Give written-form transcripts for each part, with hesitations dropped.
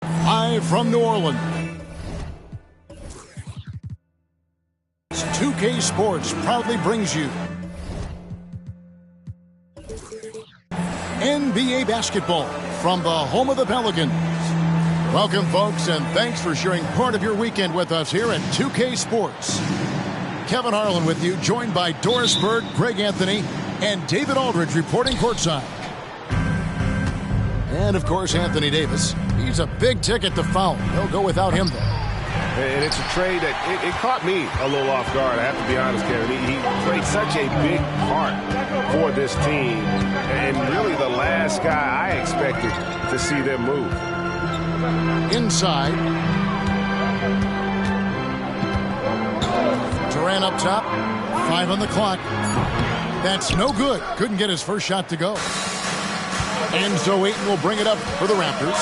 Live from New Orleans, 2K Sports proudly brings you NBA basketball from the home of the Pelicans. Welcome, folks, and thanks for sharing part of your weekend with us here at 2K Sports. Kevin Harlan with you, joined by Doris Bird, Greg Anthony, and David Aldridge reporting courtside. And, of course, Anthony Davis. He's a big ticket to foul. He'll go without him, though. And it's a trade that it caught me a little off guard, I have to be honest, Kevin. He played such a big part for this team, and really the last guy I expected to see them move. Inside. Durant up top. 5 on the clock. That's no good. Couldn't get his first shot to go. And so Ayton will bring it up for the Raptors.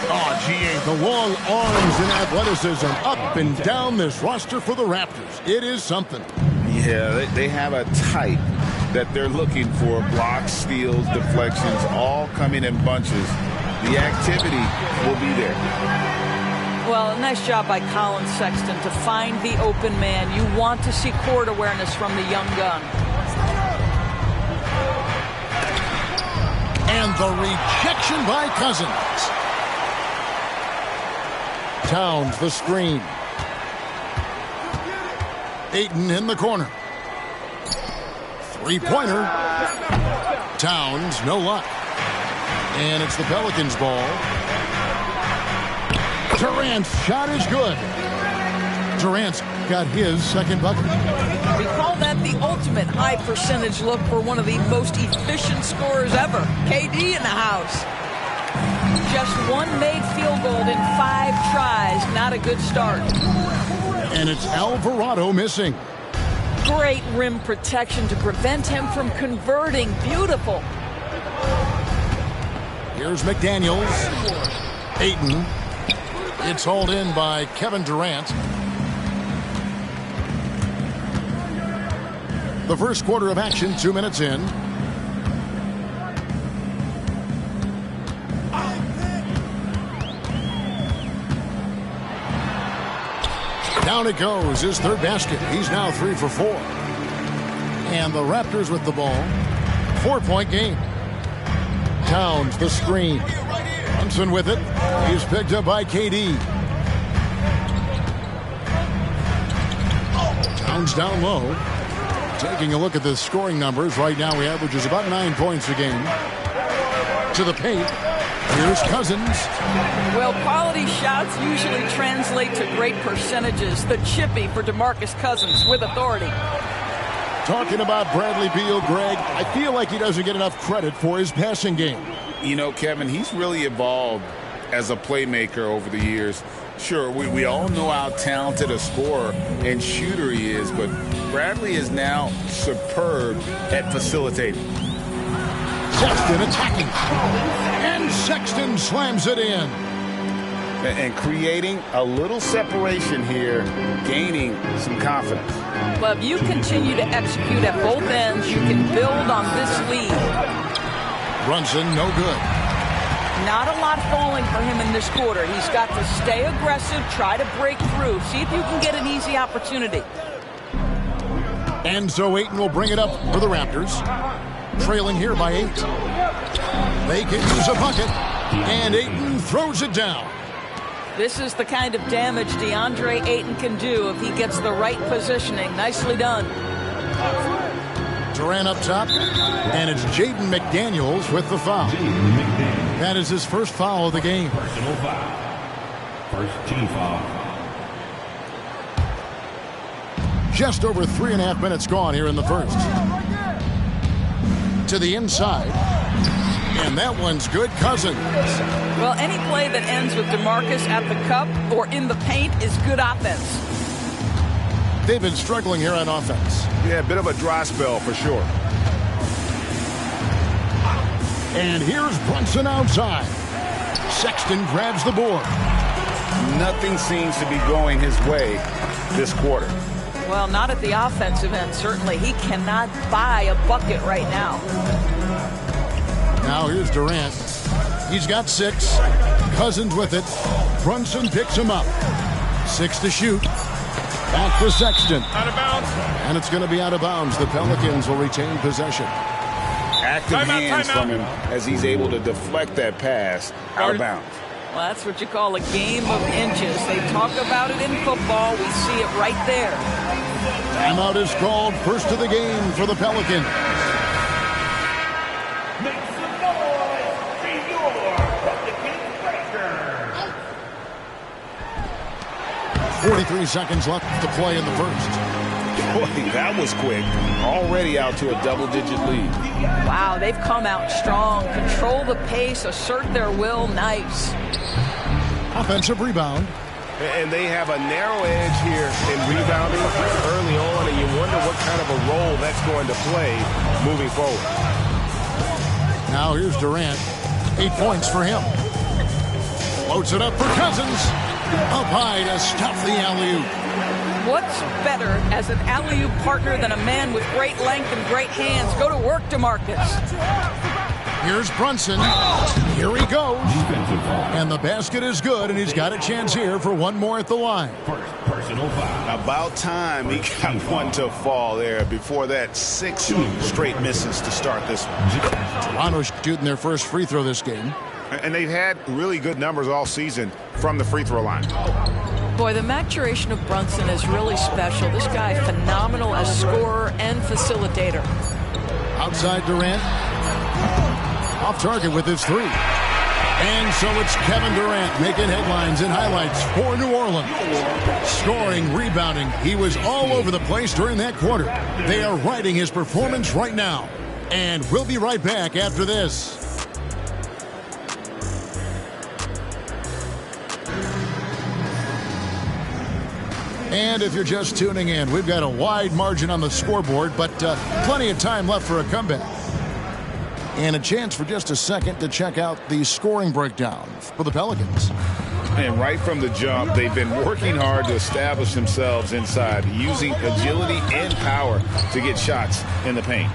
Oh, GA, the long arms and athleticism up and down this roster for the Raptors. It is something. Yeah, they have a type that they're looking for. Blocks, steals, deflections, all coming in bunches. The activity will be there. Well, nice job by Colin Sexton to find the open man. You want to see court awareness from the young gun. And the rejection by Cousins. Towns the screen. Ayton in the corner. Three-pointer. Towns, no luck. And it's the Pelicans' ball. Durant's shot is good. Durant's got his second bucket. We call that the ultimate high percentage look for one of the most efficient scorers ever. KD in the house. Just one made field goal in 5 tries. Not a good start. And it's Alvarado missing. Great rim protection to prevent him from converting. Beautiful. Here's McDaniels. Ayton. It's hauled in by Kevin Durant. The first quarter of action, 2 minutes in. Down it goes, his third basket. He's now 3 for 4. And the Raptors with the ball. 4-point game. Towns the screen. Brunson with it. He's picked up by KD. Towns down low. Taking a look at the scoring numbers. Right now he averages about 9 points a game. To the paint. Here's Cousins. Well, quality shots usually translate to great percentages. The chippy for DeMarcus Cousins with authority. Talking about Bradley Beal, Greg, I feel like he doesn't get enough credit for his passing game. You know, Kevin, he's really evolved as a playmaker over the years. Sure, we all know how talented a scorer and shooter he is, but Bradley is now superb at facilitating. Sexton attacking. And Sexton slams it in. And creating a little separation here, gaining some confidence. Well, if you continue to execute at both ends, you can build on this lead. Brunson, no good. Not a lot falling for him in this quarter. He's got to stay aggressive, try to break through, see if you can get an easy opportunity. And so Ayton will bring it up for the Raptors. Trailing here by 8. They can use a bucket. And Ayton throws it down. This is the kind of damage DeAndre Ayton can do if he gets the right positioning. Nicely done. Durant up top. And it's Jaden McDaniels with the foul. That is his first foul of the game. Personal foul. First team foul. Just over 3.5 minutes gone here in the first. To the inside. And that one's good. Cousins. Well, any play that ends with DeMarcus at the cup or in the paint is good offense. They've been struggling here on offense. Yeah, a bit of a dry spell for sure. And here's Brunson outside. Sexton grabs the board. Nothing seems to be going his way this quarter. Well, not at the offensive end, certainly. He cannot buy a bucket right now. Now here's Durant. He's got 6. Cousins with it. Brunson picks him up. 6 to shoot. Back to Sexton. Out of bounds. And it's going to be out of bounds. The Pelicans will retain possession. Active hands from him as he's able to deflect that pass out of bounds. Well, that's what you call a game of inches. They talk about it in football. We see it right there. Timeout is called. First of the game for the Pelicans. 43 seconds left to play in the first. Boy, that was quick. Already out to a double-digit lead. Wow, they've come out strong. Control the pace, assert their will. Nice. Offensive rebound. And they have a narrow edge here in rebounding early on, and you wonder what kind of a role that's going to play moving forward. Now here's Durant. 8 points for him. Loads it up for Cousins. Up high to stop the alley-oop. What's better as an alley-oop partner than a man with great length and great hands? Go to work, DeMarcus. Here's Brunson. Here he goes. And the basket is good, and he's got a chance here for one more at the line. Personal foul. About time he got one to fall there. Before that, 6 straight misses to start this one. Toronto's shooting their first free throw this game. And they've had really good numbers all season from the free throw line. Boy, the maturation of Brunson is really special. This guy, phenomenal as scorer and facilitator. Outside Durant. Off target with his 3. And so it's Kevin Durant making headlines and highlights for New Orleans. Scoring, rebounding. He was all over the place during that quarter. They are riding his performance right now. And we'll be right back after this. And if you're just tuning in, we've got a wide margin on the scoreboard, but plenty of time left for a comeback. And a chance for just a second to check out the scoring breakdown for the Pelicans. And right from the jump, they've been working hard to establish themselves inside, using agility and power to get shots in the paint.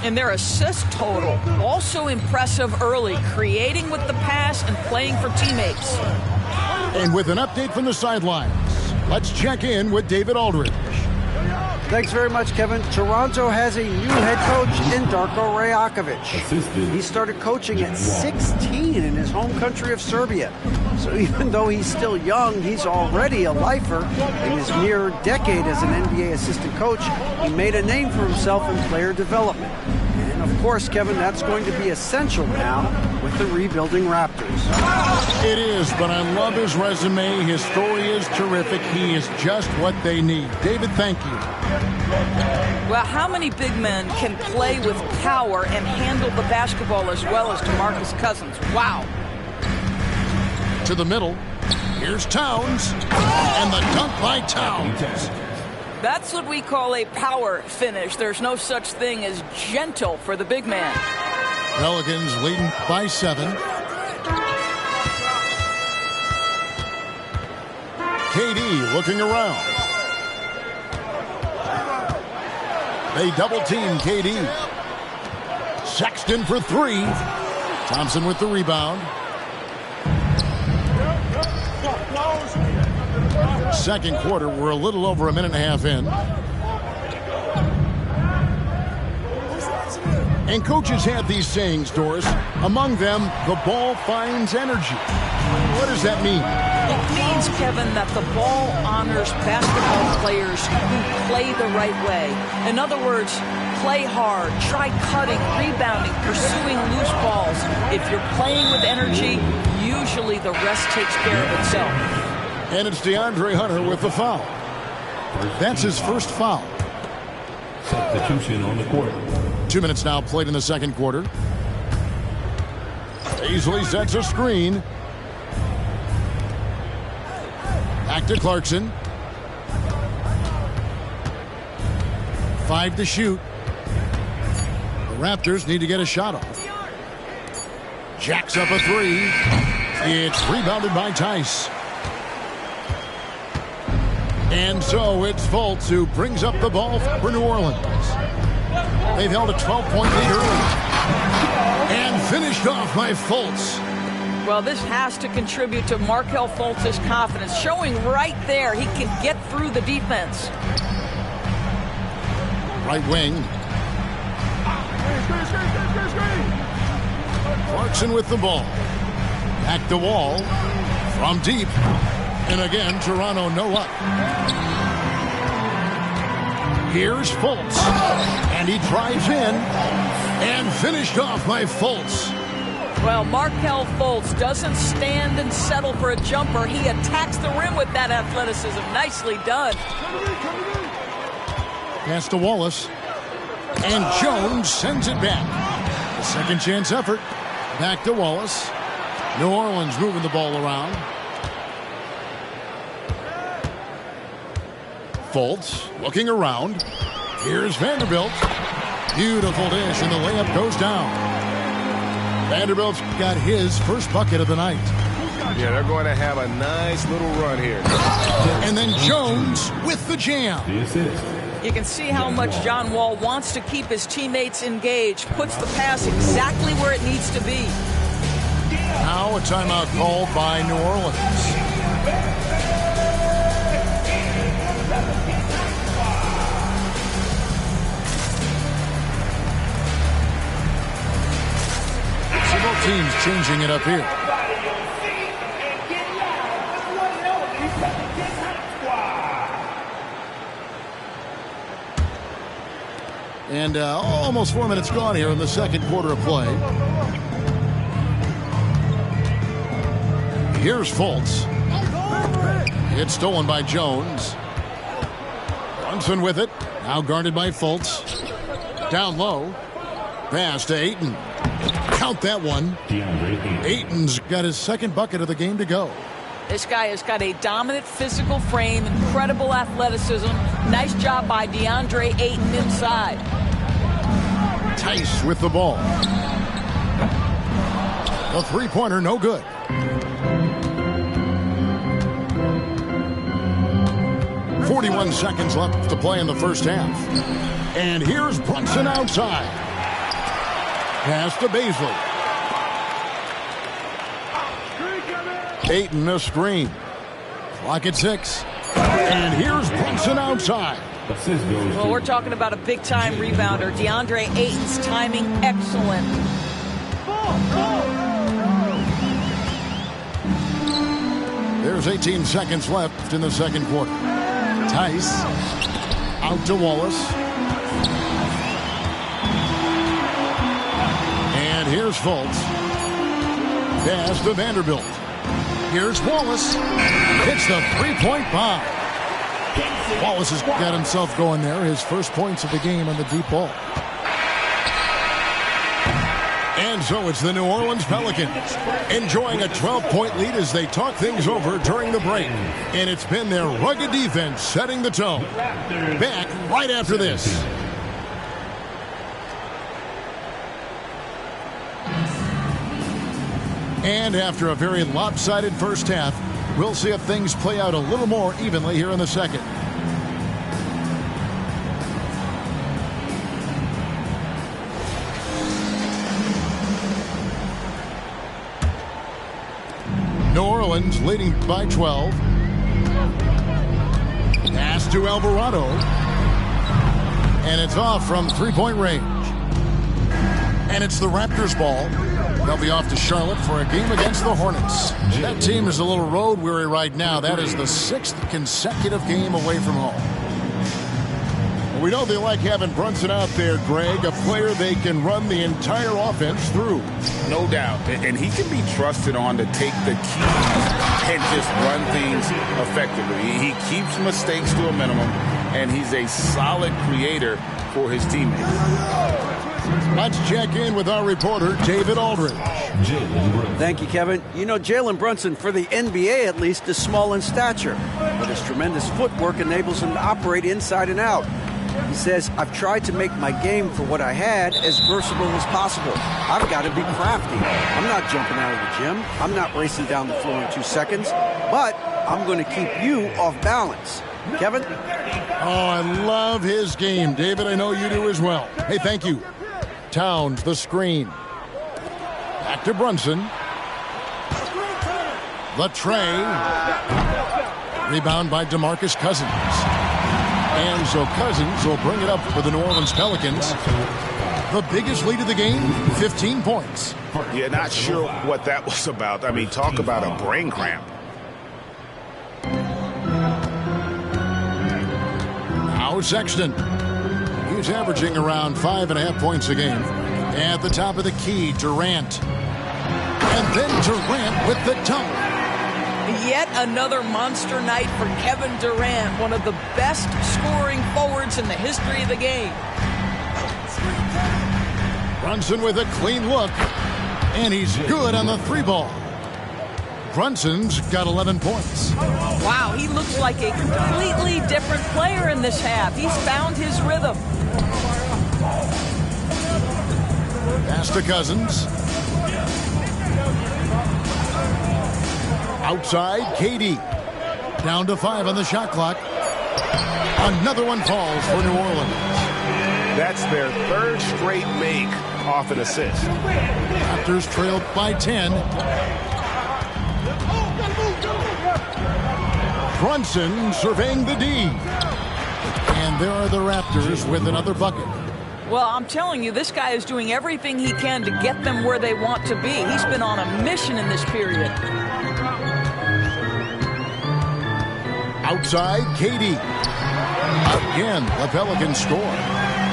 And their assist total, also impressive early, creating with the pass and playing for teammates. And with an update from the sidelines, let's check in with David Aldridge. Thanks very much, Kevin. Toronto has a new head coach in Darko Rajakovic. He started coaching at 16 in his home country of Serbia. So even though he's still young, he's already a lifer. In his mere decade as an NBA assistant coach, he made a name for himself in player development. And of course, Kevin, that's going to be essential now with the rebuilding Raptors. It is, but I love his resume. His story is terrific. He is just what they need. David, thank you. Well, how many big men can play with power and handle the basketball as well as DeMarcus Cousins? Wow. To the middle. Here's Towns. And the dunk by Towns. That's what we call a power finish. There's no such thing as gentle for the big man. Pelicans leading by 7. KD looking around. They double-team KD. Sexton for 3. Thompson with the rebound. Second quarter, we're a little over a minute and a half in. And coaches have these sayings, Doris. Among them, the ball finds energy. What does that mean? It means, Kevin, that the ball honors basketball players who play the right way. In other words, play hard, try cutting, rebounding, pursuing loose balls. If you're playing with energy, usually the rest takes care of itself. And it's DeAndre Hunter with the foul. That's his first foul. Substitution on the court. 2 minutes now played in the second quarter. Easily sets a screen. Back to Clarkson. 5 to shoot. The Raptors need to get a shot off. Jacks up a 3. It's rebounded by Tice. And so it's Fultz who brings up the ball for New Orleans. They've held a 12-point lead early. And finished off by Fultz. Well, this has to contribute to Markelle Fultz's confidence, showing right there he can get through the defense. Right wing. Clarkson with the ball. Back the wall. From deep. And again, Toronto no luck. Here's Fultz. And he drives in. And finished off by Fultz. Well, Markelle Fultz doesn't stand and settle for a jumper. He attacks the rim with that athleticism. Nicely done. Pass to Wallace. And Jones sends it back. A second chance effort. Back to Wallace. New Orleans moving the ball around. Fultz looking around. Here's Vanderbilt. Beautiful dish, and the layup goes down. Vanderbilt's got his first bucket of the night. Yeah, they're going to have a nice little run here. And then Jones with the jam. You can see how much John Wall wants to keep his teammates engaged. Puts the pass exactly where it needs to be. Now a timeout called by New Orleans. Both teams changing it up here. And almost 4 minutes gone here in the second quarter of play. Here's Fultz. It's stolen by Jones. Brunson with it. Now guarded by Fultz. Down low. Pass to Ayton. Count that one. Ayton's got his second bucket of the game to go. This guy has got a dominant physical frame, incredible athleticism. Nice job by DeAndre Ayton inside. Tice with the ball. The three-pointer, no good. .41 seconds left to play in the first half. And here's Brunson outside. Pass to Baisley. Ayton a screen. Clock at 6. And here's Brunson outside. Well, we're talking about a big-time rebounder. DeAndre Ayton's timing excellent. There's 18 seconds left in the second quarter. Tice out to Wallace. And here's Fultz. Pass to Vanderbilt. Here's Wallace. Hits the three-point bomb. Wallace has got himself going there. His first points of the game on the deep ball. And so it's the New Orleans Pelicans enjoying a 12-point lead as they talk things over during the break. And it's been their rugged defense setting the tone. Back right after this. And after a very lopsided first half, we'll see if things play out a little more evenly here in the second. New Orleans leading by 12. Pass to Alvarado. And it's off from three-point range. And it's the Raptors ball. They'll be off to Charlotte for a game against the Hornets. That team is a little road weary right now. That is the 6th consecutive game away from home. We know they like having Brunson out there, Greg, a player they can run the entire offense through. No doubt. And he can be trusted on to take the keys and just run things effectively. He keeps mistakes to a minimum, and he's a solid creator for his teammates. Let's check in with our reporter, David Aldridge. Thank you, Kevin. You know, Jalen Brunson, for the NBA at least, is small in stature, but his tremendous footwork enables him to operate inside and out. He says, I've tried to make my game for what I had as versatile as possible. I've got to be crafty. I'm not jumping out of the gym. I'm not racing down the floor in 2 seconds, but I'm going to keep you off balance. Kevin? Oh, I love his game. David, I know you do as well. Hey, thank you. Towns, the screen. Back to Brunson. The tray. Rebound by DeMarcus Cousins. And so Cousins will bring it up for the New Orleans Pelicans. The biggest lead of the game, 15 points. Yeah, not sure what that was about. I mean, talk about a brain cramp. Now Sexton. He's averaging around 5.5 points a game. At the top of the key, Durant. And then Durant with the dunk. Yet another monster night for Kevin Durant, one of the best scoring forwards in the history of the game. Brunson with a clean look, and he's good on the three ball. Brunson's got 11 points. Wow, he looks like a completely different player in this half. He's found his rhythm. Pass to Cousins. Outside, KD. Down to 5 on the shot clock. Another one falls for New Orleans. That's their third straight make off an assist. Raptors trailed by 10. Brunson surveying the D. And there are the Raptors with another bucket. Well, I'm telling you, this guy is doing everything he can to get them where they want to be. He's been on a mission in this period. Outside, KD. Again, the Pelicans score.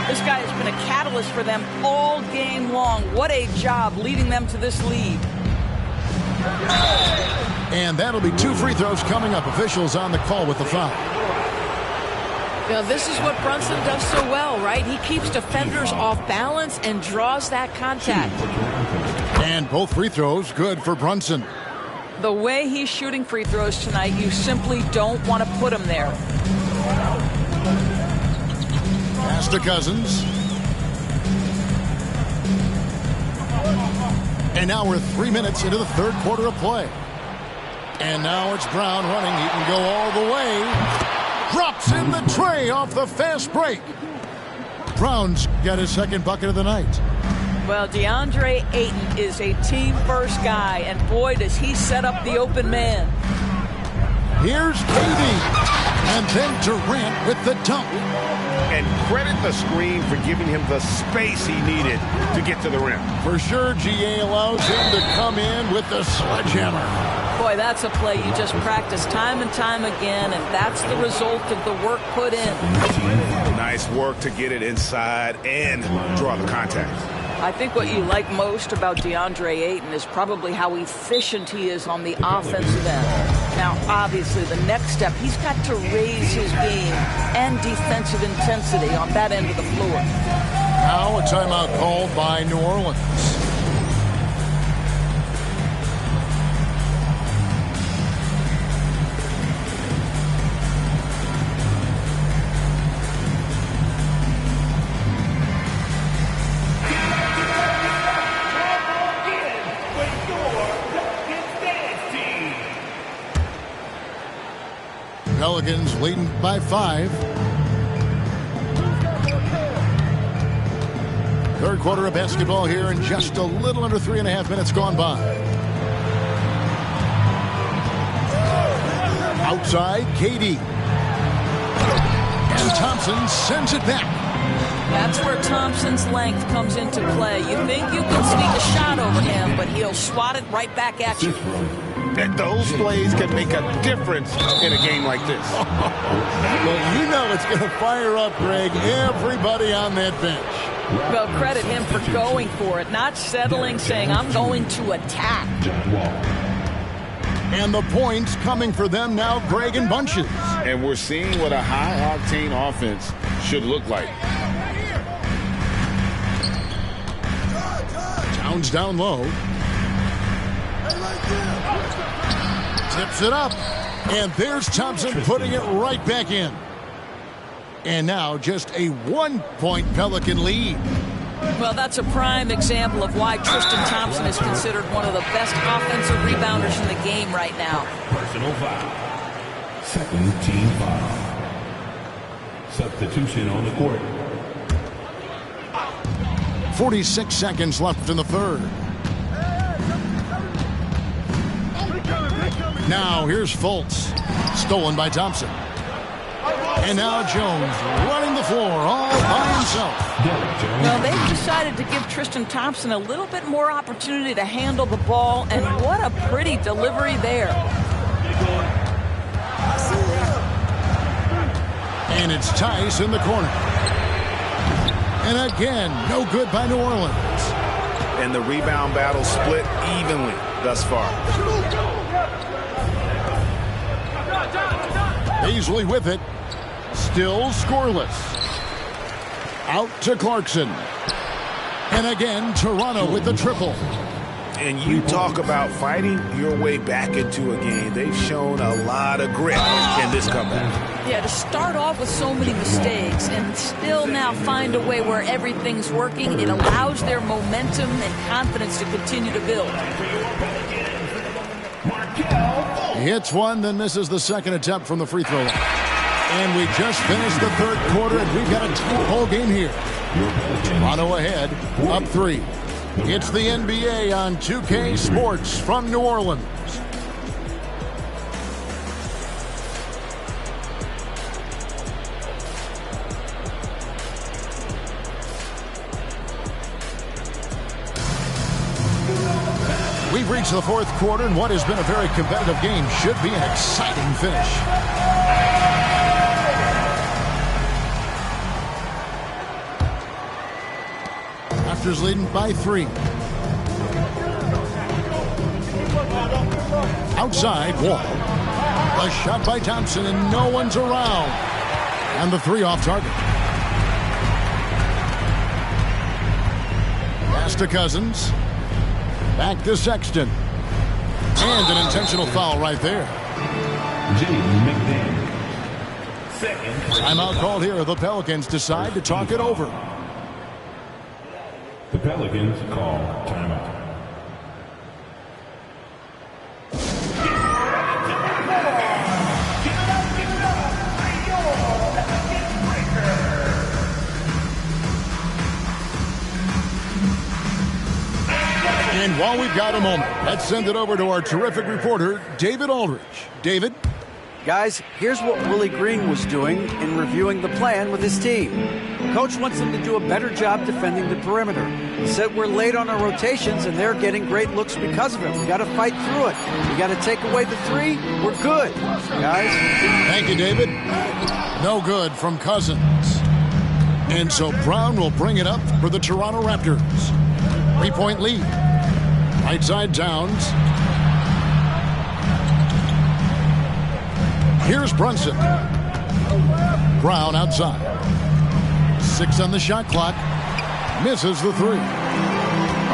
This guy has been a catalyst for them all game long. What a job leading them to this lead. And that'll be 2 free throws coming up. Officials on the call with the foul. You know, this is what Brunson does so well, right? He keeps defenders off balance and draws that contact. And both free throws good for Brunson. The way he's shooting free throws tonight, you simply don't want to put him there. Pass to Cousins. And now we're 3 minutes into the third quarter of play. And now it's Brown running. He can go all the way. Drops in the tray off the fast break. Brown's got his second bucket of the night. Well, DeAndre Ayton is a team-first guy, and boy, does he set up the open man. Here's KD. And then Durant with the dunk. And credit the screen for giving him the space he needed to get to the rim. For sure, GA allows him to come in with the sledgehammer. Boy, that's a play you just practice time and time again, and that's the result of the work put in. Nice work to get it inside and draw the contact. I think what you like most about DeAndre Ayton is probably how efficient he is on the offensive end. Now, obviously, the next step, he's got to raise his game and defensive intensity on that end of the floor. Now a timeout called by New Orleans. Pelicans leading by 5. Third quarter of basketball here, and just a little under 3.5 minutes gone by. Outside, KD. And Thompson sends it back. That's where Thompson's length comes into play. You think you can sneak a shot over him, but he'll swat it right back at you. And those plays can make a difference in a game like this. Well, you know it's going to fire up, Greg, everybody on that bench. Well, credit him for going for it, not settling, saying, I'm going to attack. And the points coming for them now, Greg, in bunches. And we're seeing what a high-octane offense should look like. Towns down low. Tips it up. And there's Thompson putting it right back in. And now just a 1-point Pelican lead. Well, that's a prime example of why Tristan Thompson is considered one of the best offensive rebounders in the game right now. Personal foul. Second team foul. Substitution on the court. 46 seconds left in the third. Now here's Fultz. Stolen by Thompson. And now Jones running the floor all by himself. Well, they've decided to give Tristan Thompson a little bit more opportunity to handle the ball, and what a pretty delivery there. And it's Tice in the corner. And again, no good by New Orleans. And the rebound battle split evenly thus far. Beasley with it. Still scoreless. Out to Clarkson. And again, Toronto with the triple. And you talk about fighting your way back into a game. They've shown a lot of grit in this comeback. Yeah, to start off with so many mistakes and still now find a way where everything's working, it allows their momentum and confidence to continue to build. He hits one, then misses the second attempt from the free throw line. And we just finished the third quarter, and we've got a tight-ball game here. Toronto ahead, up 3. It's the NBA on 2K Sports from New Orleans. We've reached the fourth quarter, and what has been a very competitive game should be an exciting finish. Raptors leading by 3. Outside, Wall. A shot by Thompson, and no one's around. And the 3 off target. Pass to Cousins. Back to Sexton. And an intentional foul right there. Timeout called here. The Pelicans decide to talk it over. The Pelicans call timeout. And while we've got a moment, let's send it over to our terrific reporter, David Aldridge. David? Guys, here's what Willie Green was doing in reviewing the plan with his team. Coach wants them to do a better job defending the perimeter. He said we're late on our rotations and they're getting great looks because of it. We got to fight through it. We got to take away the 3. We're good, guys. Thank you, David. No good from Cousins. And so Brown will bring it up for the Toronto Raptors. 3-point lead. Right side Towns. Here's Brunson. Brown outside. 6 on the shot clock. Misses the 3.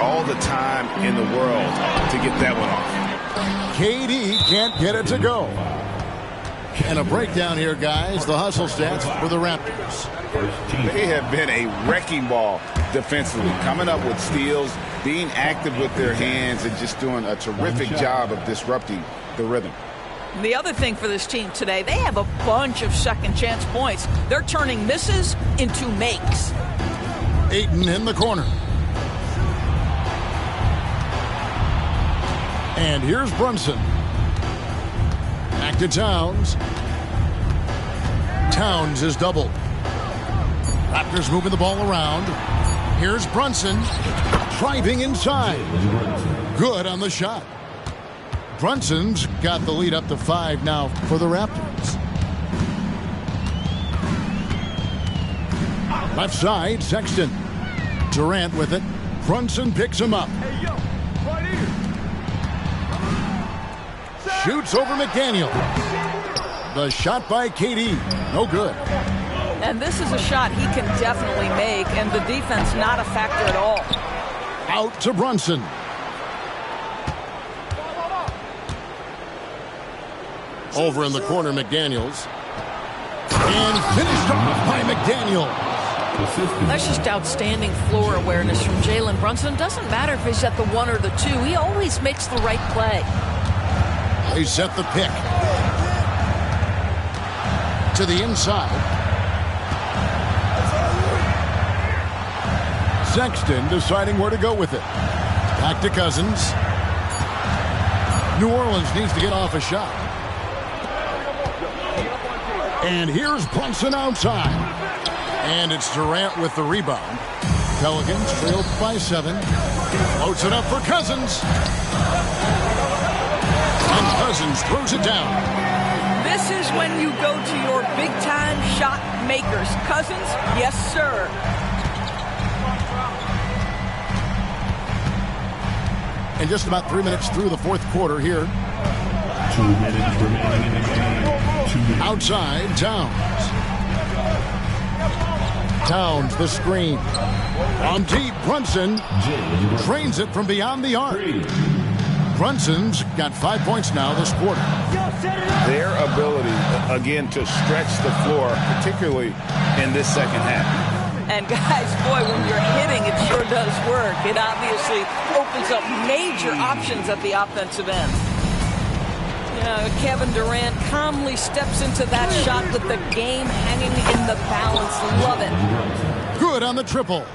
All the time in the world to get that one off. KD can't get it to go. And a breakdown here, guys. The hustle stats for the Raptors. They have been a wrecking ball defensively, coming up with steals, being active with their hands, and just doing a terrific job of disrupting the rhythm. The other thing for this team today, they have a bunch of second chance points. They're turning misses into makes. Ayton in the corner. And here's Brunson. Back to Towns. Towns is doubled. Raptors moving the ball around. Here's Brunson. Driving inside. Good on the shot. Brunson's got the lead up to 5 now for the Raptors. Left side, Sexton. Durant with it. Brunson picks him up. Shoots over McDaniel. The shot by KD. No good. And this is a shot he can definitely make, and the defense not a factor at all. Out to Brunson. Over in the corner, McDaniels. And finished off by McDaniel. That's just outstanding floor awareness from Jalen Brunson. Doesn't matter if he's at the 1 or the 2. He always makes the right play. They set the pick. To the inside. Sexton deciding where to go with it. Back to Cousins. New Orleans needs to get off a shot. And here's Brunson outside. And it's Durant with the rebound. Pelicans trailed by 7. Floats it up for Cousins. And Cousins throws it down. This is when you go to your big-time shot makers. Cousins, yes, sir. And just about 3 minutes through the fourth quarter here. 2 minutes remaining in the game. 2 minutes. Outside, Towns. Towns, the screen. On deep, Brunson drains it from beyond the arc. Brunson's got 5 points now this quarter. Their ability, again, to stretch the floor, particularly in this second half. And guys, boy, when you're hitting, it sure does work. It obviously opens up major options at the offensive end. Kevin Durant calmly steps into that shot with the game hanging in the balance. Love it. Good on the triple.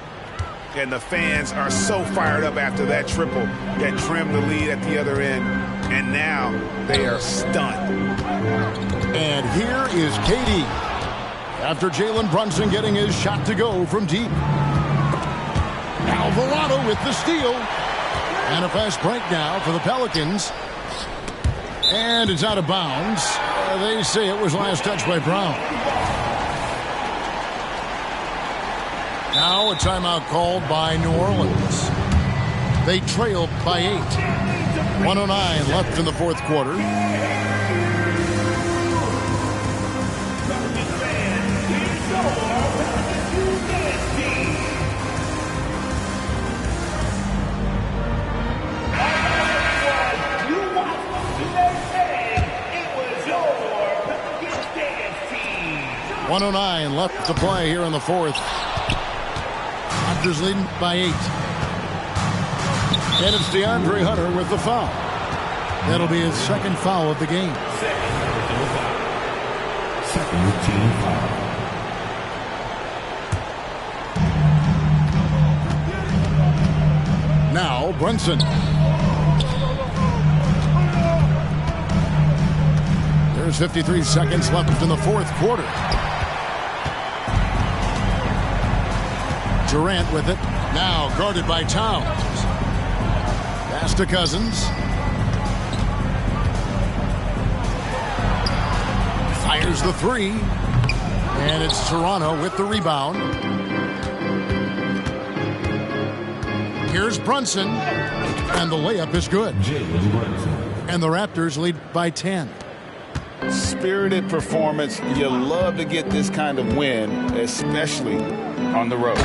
And the fans are so fired up after that triple that trimmed the lead at the other end. And now they are stunned. And here is KD. After Jalen Brunson getting his shot to go from deep. Alvarado with the steal. And a fast break now for the Pelicans. And it's out of bounds. They say it was last touched by Brown. Now a timeout called by New Orleans. They trailed by 8. 1:09 left in the fourth quarter. .109 left to play here in the fourth. Raptors leading by 8. And it's DeAndre Hunter with the foul. That'll be his second foul of the game. Second team foul. Now Brunson. There's 53 seconds left in the fourth quarter. Durant with it. Now guarded by Towns. Pass to Cousins. Fires the 3. And it's Toronto with the rebound. Here's Brunson. And the layup is good. And the Raptors lead by 10. Spirited performance. You love to get this kind of win, especially on the road.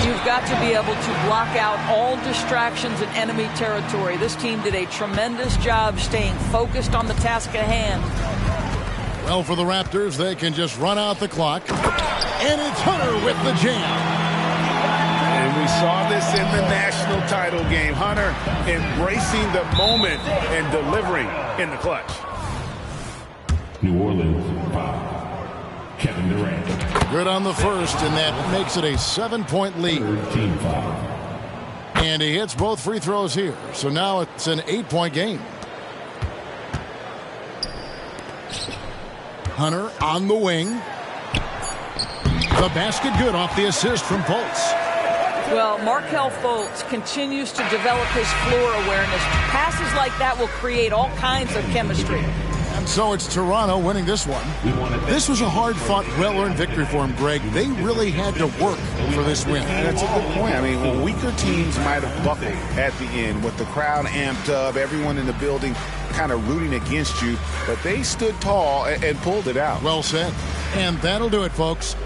You've got to be able to block out all distractions in enemy territory. This team did a tremendous job staying focused on the task at hand. Well, for the Raptors, they can just run out the clock. And it's Hunter with the jam. And we saw this in the national title game. Hunter embracing the moment and delivering in the clutch. New Orleans, 5. Kevin Durant. Good on the first, and that makes it a 7-point lead. Team foul. And he hits both free throws here. So now it's an 8-point game. Hunter on the wing. The basket good off the assist from Fultz. Well, Markelle Fultz continues to develop his floor awareness. Passes like that will create all kinds of chemistry. And so it's Toronto winning this one. This was a hard-fought, well-earned victory for him, Greg. They really had to work for this win. That's a good point. I mean, weaker teams might have buckled at the end with the crowd amped up, everyone in the building kind of rooting against you, but they stood tall and pulled it out. Well said. And that'll do it, folks.